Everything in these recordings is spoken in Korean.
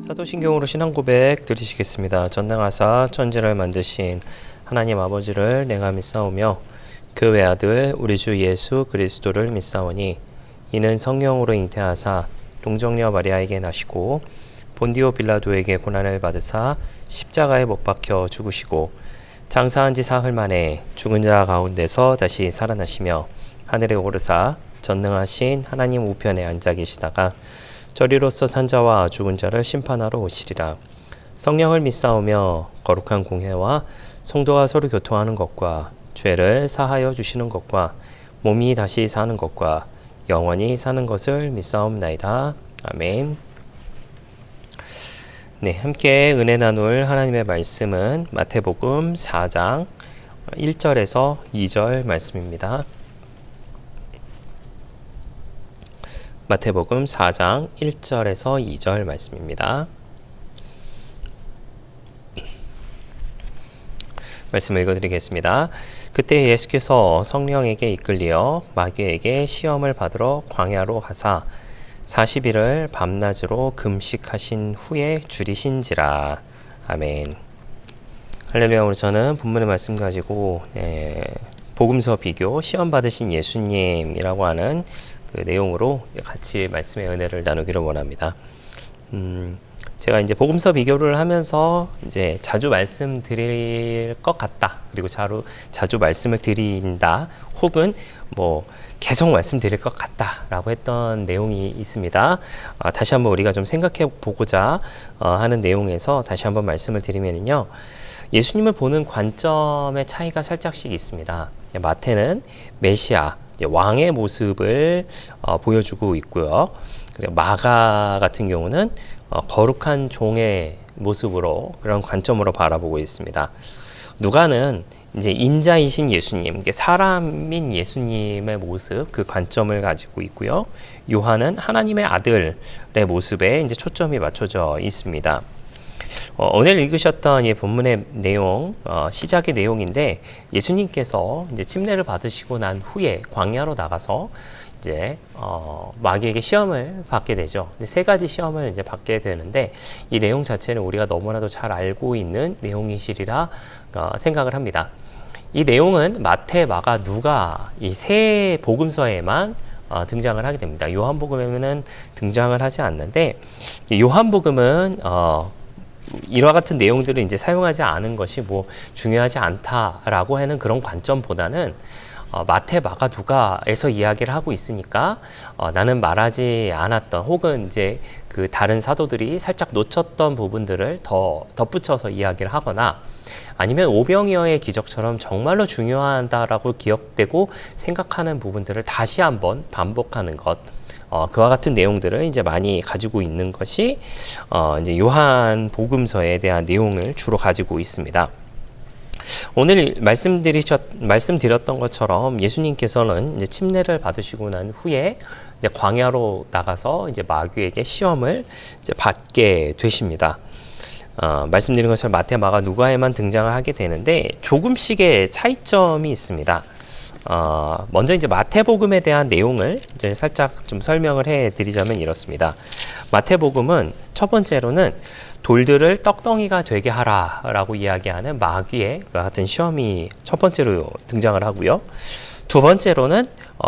사도신경으로 신앙고백 드리시겠습니다. 전능하사 천지를 만드신 하나님 아버지를 내가 믿사오며 그 외아들 우리 주 예수 그리스도를 믿사오니 이는 성령으로 잉태하사 동정녀 마리아에게 나시고 본디오 빌라도에게 고난을 받으사 십자가에 못 박혀 죽으시고 장사한 지 사흘 만에 죽은 자 가운데서 다시 살아나시며 하늘에 오르사 전능하신 하나님 우편에 앉아 계시다가 저리로서 산 자와 죽은 자를 심판하러 오시리라. 성령을 믿사오며 거룩한 공회와 성도가 서로 교통하는 것과 죄를 사하여 주시는 것과 몸이 다시 사는 것과 영원히 사는 것을 믿사옵나이다. 아멘. 네, 함께 은혜 나눌 하나님의 말씀은 마태복음 4장 1절에서 2절 말씀입니다. 마태복음 4장 1절에서 2절 말씀입니다. 말씀을 읽어드리겠습니다. 그때 예수께서 성령에게 이끌리어 마귀에게 시험을 받으러 광야로 가사 40일을 밤낮으로 금식하신 후에 줄이신지라. 아멘. 할렐루야. 오늘 저는 본문의 말씀 가지고 복음서 비교 시험 받으신 예수님이라고 하는 그 내용으로 같이 말씀의 은혜를 나누기를 원합니다. 제가 이제 복음서 비교를 하면서 이제 자주 말씀드릴 것 같다. 그리고 자주 말씀을 드린다. 혹은 뭐 계속 말씀드릴 것 같다라고 했던 내용이 있습니다. 다시 한번 우리가 좀 생각해 보고자 하는 내용에서 다시 한번 말씀을 드리면요. 예수님을 보는 관점의 차이가 살짝씩 있습니다. 마태는 메시아, 왕의 모습을 보여주고 있고요. 그리고 마가 같은 경우는 거룩한 종의 모습으로 그런 관점으로 바라보고 있습니다. 누가는 이제 인자이신 예수님, 사람인 예수님의 모습, 그 관점을 가지고 있고요. 요한은 하나님의 아들의 모습에 이제 초점이 맞춰져 있습니다. 오늘 읽으셨던 이 본문의 내용, 시작의 내용인데 예수님께서 이제 침례를 받으시고 난 후에 광야로 나가서 이제 마귀에게 시험을 받게 되죠. 세 가지 시험을 이제 받게 되는데 이 내용 자체는 우리가 너무나도 잘 알고 있는 내용이시리라 생각을 합니다. 이 내용은 마태, 마가, 누가 이 세 복음서에만 등장을 하게 됩니다. 요한복음에는 등장을 하지 않는데 요한복음은 이와 같은 내용들을 이제 사용하지 않은 것이 뭐 중요하지 않다라고 하는 그런 관점보다는 마태, 마가, 누가에서 이야기를 하고 있으니까 나는 말하지 않았던 혹은 이제 그 다른 사도들이 살짝 놓쳤던 부분들을 더 덧붙여서 이야기를 하거나 아니면 오병이어의 기적처럼 정말로 중요하다라고 기억되고 생각하는 부분들을 다시 한번 반복하는 것. 그와 같은 내용들을 이제 많이 가지고 있는 것이 이제 요한 복음서에 대한 내용을 주로 가지고 있습니다. 오늘 말씀드렸던 것처럼 예수님께서는 이제 침례를 받으시고 난 후에 이제 광야로 나가서 이제 마귀에게 시험을 이제 받게 되십니다. 말씀드린 것처럼 마태, 마가, 누가에만 등장을 하게 되는데 조금씩의 차이점이 있습니다. 먼저 이제 마태복음에 대한 내용을 이제 살짝 좀 설명을 해 드리자면 이렇습니다. 마태복음은 첫 번째로는 돌들을 떡덩이가 되게 하라라고 이야기하는 마귀의 같은 시험이 첫 번째로 등장을 하고요. 두 번째로는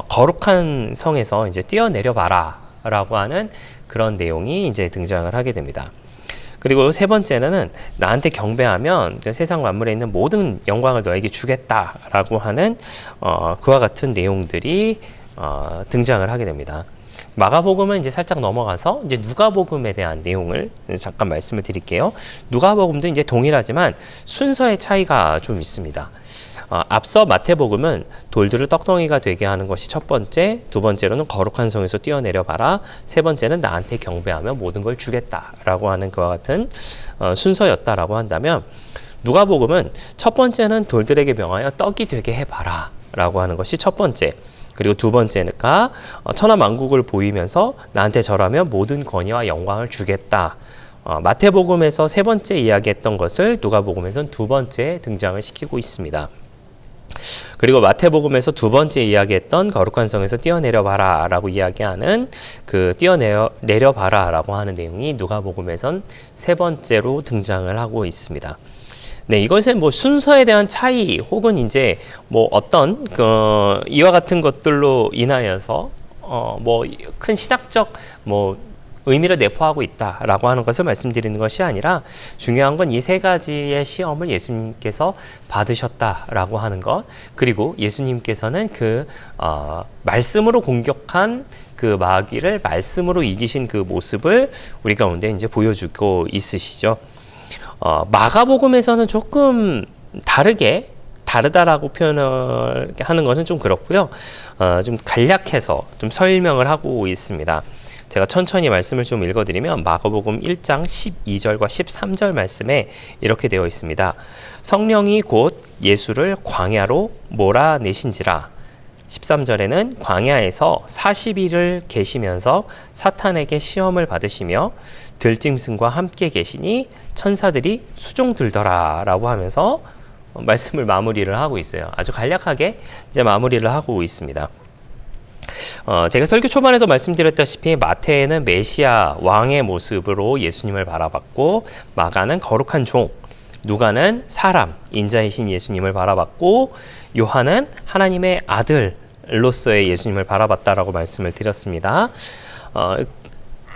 거룩한 성에서 이제 뛰어내려 봐라라고 하는 그런 내용이 이제 등장을 하게 됩니다. 그리고 세 번째는 나한테 경배하면 세상 만물에 있는 모든 영광을 너에게 주겠다라고 하는 그와 같은 내용들이 등장을 하게 됩니다. 마가복음은 이제 살짝 넘어가서 이제 누가복음에 대한 내용을 잠깐 말씀을 드릴게요. 누가복음도 이제 동일하지만 순서의 차이가 좀 있습니다. 앞서 마태복음은 돌들을 떡덩이가 되게 하는 것이 첫 번째, 두 번째로는 거룩한 성에서 뛰어내려 봐라, 세 번째는 나한테 경배하면 모든 걸 주겠다라고 하는 그와 같은 순서였다라고 한다면 누가복음은 첫 번째는 돌들에게 명하여 떡이 되게 해봐라 라고 하는 것이 첫 번째, 그리고 두 번째가 천하만국을 보이면서 나한테 절하면 모든 권위와 영광을 주겠다. 마태복음에서 세 번째 이야기했던 것을 누가복음에서는 두 번째 등장을 시키고 있습니다. 그리고 마태복음에서 두 번째 이야기했던 거룩한 성에서 뛰어내려 봐라 라고 이야기하는 그 뛰어내려 봐라 라고 하는 내용이 누가복음에선 세 번째로 등장을 하고 있습니다. 네, 이것은 뭐 순서에 대한 차이 혹은 이제 뭐 어떤 이와 같은 것들로 인하여서 뭐 큰 신학적 뭐 의미를 내포하고 있다라고 하는 것을 말씀드리는 것이 아니라 중요한 건 이 세 가지의 시험을 예수님께서 받으셨다라고 하는 것, 그리고 예수님께서는 그 말씀으로 공격한 그 마귀를 말씀으로 이기신 그 모습을 우리 가운데 이제 보여주고 있으시죠. 마가복음에서는 조금 다르다라고 표현을 하는 것은 좀 그렇고요. 좀 간략해서 좀 설명을 하고 있습니다. 제가 천천히 말씀을 좀 읽어드리면 마가복음 1장 12절과 13절 말씀에 이렇게 되어 있습니다. 성령이 곧 예수를 광야로 몰아내신지라. 13절에는 광야에서 40일을 계시면서 사탄에게 시험을 받으시며 들짐승과 함께 계시니 천사들이 수종 들더라 라고 하면서 말씀을 마무리를 하고 있어요. 아주 간략하게 이제 마무리를 하고 있습니다. 제가 설교 초반에도 말씀드렸다시피 마태는 메시아 왕의 모습으로 예수님을 바라봤고, 마가는 거룩한 종, 누가는 사람, 인자이신 예수님을 바라봤고, 요한은 하나님의 아들로서의 예수님을 바라봤다라고 말씀을 드렸습니다.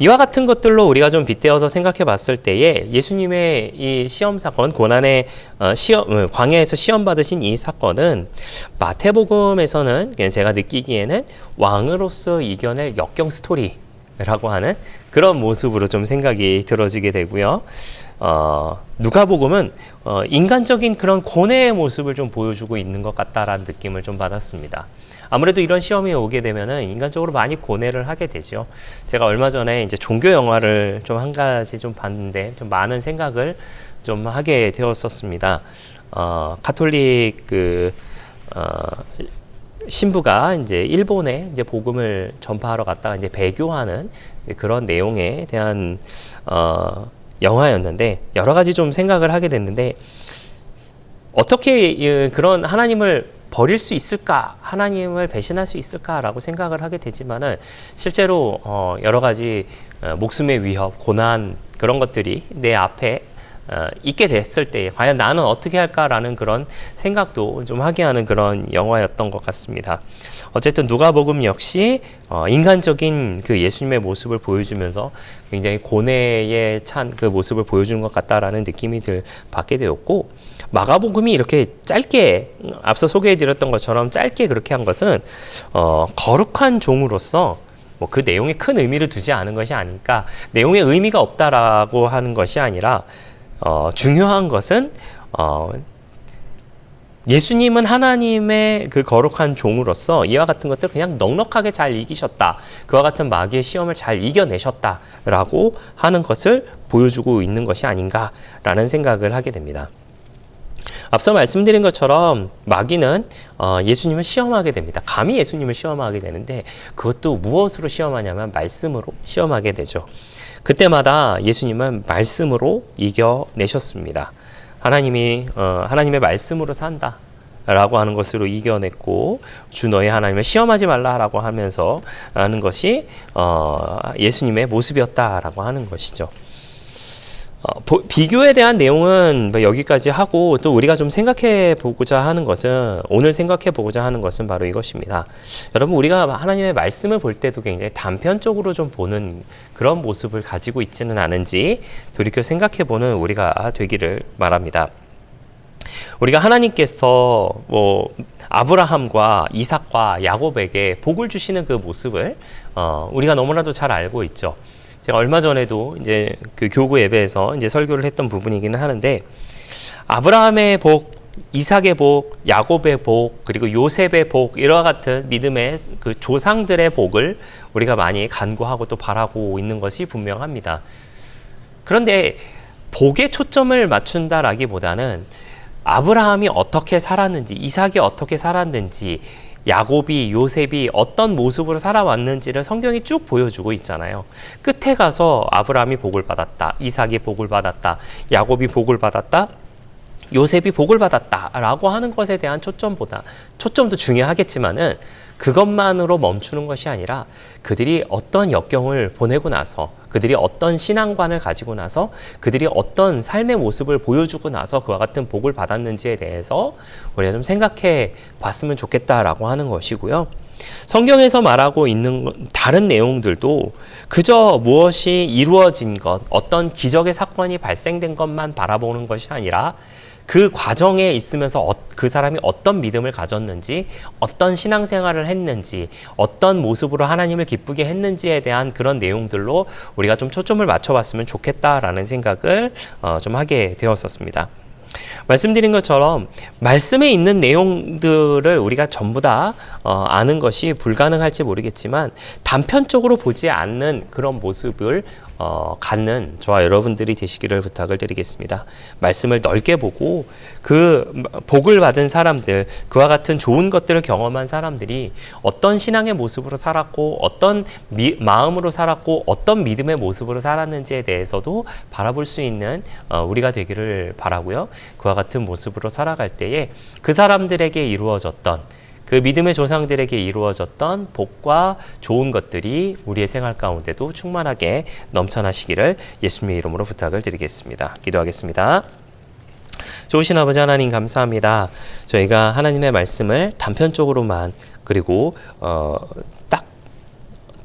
이와 같은 것들로 우리가 좀 빗대어서 생각해 봤을 때에 예수님의 이 시험 사건, 고난의 광야에서 시험 받으신 이 사건은 마태복음에서는 제가 느끼기에는 왕으로서 이겨낼 역경 스토리라고 하는 그런 모습으로 좀 생각이 들어지게 되고요. 누가복음은 인간적인 그런 고뇌의 모습을 좀 보여주고 있는 것 같다라는 느낌을 좀 받았습니다. 아무래도 이런 시험이 오게 되면은 인간적으로 많이 고뇌를 하게 되죠. 제가 얼마 전에 이제 종교 영화를 좀 한 가지 좀 봤는데 좀 많은 생각을 좀 하게 되었었습니다. 가톨릭 신부가 이제 일본에 이제 복음을 전파하러 갔다가 이제 배교하는 그런 내용에 대한 영화였는데 여러 가지 좀 생각을 하게 됐는데 어떻게 그런 하나님을 버릴 수 있을까? 하나님을 배신할 수 있을까라고 생각을 하게 되지만은 실제로 여러 가지 목숨의 위협, 고난 그런 것들이 내 앞에 있게 됐을 때 과연 나는 어떻게 할까라는 그런 생각도 좀 하게 하는 그런 영화였던 것 같습니다. 어쨌든 누가복음 역시 인간적인 그 예수님의 모습을 보여주면서 굉장히 고뇌에 찬 그 모습을 보여주는 것 같다라는 느낌이 받게 되었고, 마가복음이 이렇게 짧게 앞서 소개해드렸던 것처럼 짧게 그렇게 한 것은 거룩한 종으로서 뭐 그 내용에 큰 의미를 두지 않은 것이 아닐까, 내용에 의미가 없다라고 하는 것이 아니라 중요한 것은 예수님은 하나님의 그 거룩한 종으로서 이와 같은 것들 그냥 넉넉하게 잘 이기셨다, 그와 같은 마귀의 시험을 잘 이겨내셨다라고 하는 것을 보여주고 있는 것이 아닌가라는 생각을 하게 됩니다. 앞서 말씀드린 것처럼 마귀는 예수님을 시험하게 됩니다. 감히 예수님을 시험하게 되는데 그것도 무엇으로 시험하냐면 말씀으로 시험하게 되죠. 그때마다 예수님은 말씀으로 이겨내셨습니다. 하나님의 말씀으로 산다 라고 하는 것으로 이겨냈고, 주 너희 하나님을 시험하지 말라라고 하면서 하는 것이 예수님의 모습이었다라고 하는 것이죠. 비교에 대한 내용은 여기까지 하고, 또 우리가 좀 오늘 생각해 보고자 하는 것은 바로 이것입니다. 여러분, 우리가 하나님의 말씀을 볼 때도 굉장히 단편적으로 좀 보는 그런 모습을 가지고 있지는 않은지 돌이켜 생각해 보는 우리가 되기를 바랍니다. 우리가 하나님께서 아브라함과 이삭과 야곱에게 복을 주시는 그 모습을 우리가 너무나도 잘 알고 있죠. 제가 얼마 전에도 이제 그 교구 예배에서 이제 설교를 했던 부분이기는 하는데, 아브라함의 복, 이삭의 복, 야곱의 복, 그리고 요셉의 복, 이와 같은 믿음의 그 조상들의 복을 우리가 많이 간구하고 또 바라고 있는 것이 분명합니다. 그런데 복에 초점을 맞춘다라기보다는 아브라함이 어떻게 살았는지, 이삭이 어떻게 살았는지, 야곱이, 요셉이 어떤 모습으로 살아왔는지를 성경이 쭉 보여주고 있잖아요. 끝에 가서 아브라함이 복을 받았다, 이삭이 복을 받았다, 야곱이 복을 받았다, 요셉이 복을 받았다라고 하는 것에 대한 초점도 중요하겠지만은 그것만으로 멈추는 것이 아니라 그들이 어떤 역경을 보내고 나서 그들이 어떤 신앙관을 가지고 나서 그들이 어떤 삶의 모습을 보여주고 나서 그와 같은 복을 받았는지에 대해서 우리가 좀 생각해 봤으면 좋겠다라고 하는 것이고요. 성경에서 말하고 있는 다른 내용들도 그저 무엇이 이루어진 것, 어떤 기적의 사건이 발생된 것만 바라보는 것이 아니라 그 과정에 있으면서 그 사람이 어떤 믿음을 가졌는지, 어떤 신앙생활을 했는지, 어떤 모습으로 하나님을 기쁘게 했는지에 대한 그런 내용들로 우리가 좀 초점을 맞춰봤으면 좋겠다라는 생각을 좀 하게 되었었습니다. 말씀드린 것처럼 말씀에 있는 내용들을 우리가 전부 다 아는 것이 불가능할지 모르겠지만 단편적으로 보지 않는 그런 모습을 갖는 저와 여러분들이 되시기를 부탁을 드리겠습니다. 말씀을 넓게 보고 그 복을 받은 사람들, 그와 같은 좋은 것들을 경험한 사람들이 어떤 신앙의 모습으로 살았고 어떤 마음으로 살았고 어떤 믿음의 모습으로 살았는지에 대해서도 바라볼 수 있는 우리가 되기를 바라고요. 그와 같은 모습으로 살아갈 때에 그 사람들에게 이루어졌던 그 믿음의 조상들에게 이루어졌던 복과 좋은 것들이 우리의 생활 가운데도 충만하게 넘쳐나시기를 예수님의 이름으로 부탁을 드리겠습니다. 기도하겠습니다. 좋으신 아버지 하나님 감사합니다. 저희가 하나님의 말씀을 단편적으로만 그리고 딱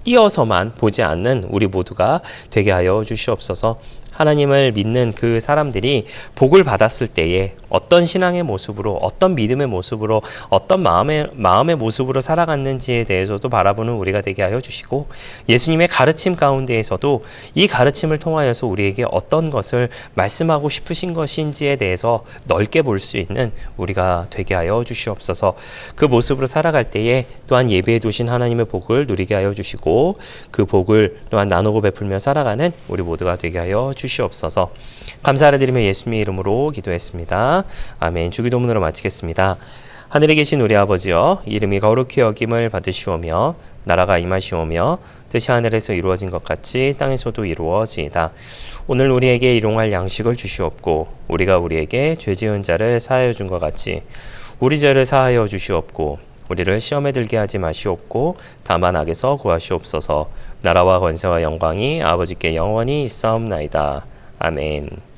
띄어서만 보지 않는 우리 모두가 되게 하여 주시옵소서. 하나님을 믿는 그 사람들이 복을 받았을 때에 어떤 신앙의 모습으로, 어떤 믿음의 모습으로, 어떤 마음의 모습으로 살아갔는지에 대해서도 바라보는 우리가 되게 하여 주시고, 예수님의 가르침 가운데에서도 이 가르침을 통하여서 우리에게 어떤 것을 말씀하고 싶으신 것인지에 대해서 넓게 볼 수 있는 우리가 되게 하여 주시옵소서. 그 모습으로 살아갈 때에 또한 예배해 두신 하나님의 복을 누리게 하여 주시고, 그 복을 또한 나누고 베풀며 살아가는 우리 모두가 되게 하여 주시옵소서. 감사를 드리며 예수님의 이름으로 기도했습니다. 아멘. 주기도문으로 마치겠습니다. 하늘에 계신 우리 아버지여, 이름이 거룩히 여김을 받으시오며 나라가 임하시오며 뜻이 하늘에서 이루어진 것 같이 땅에서도 이루어지이다. 오늘 우리에게 일용할 양식을 주시옵고 우리가 우리에게 죄 지은 자를 사하여 준 것 같이 우리 죄를 사하여 주시옵고 우리를 시험에 들게 하지 마시옵고 다만 악에서 구하시옵소서. 나라와 권세와 영광이 아버지께 영원히 있사옵나이다. 아멘.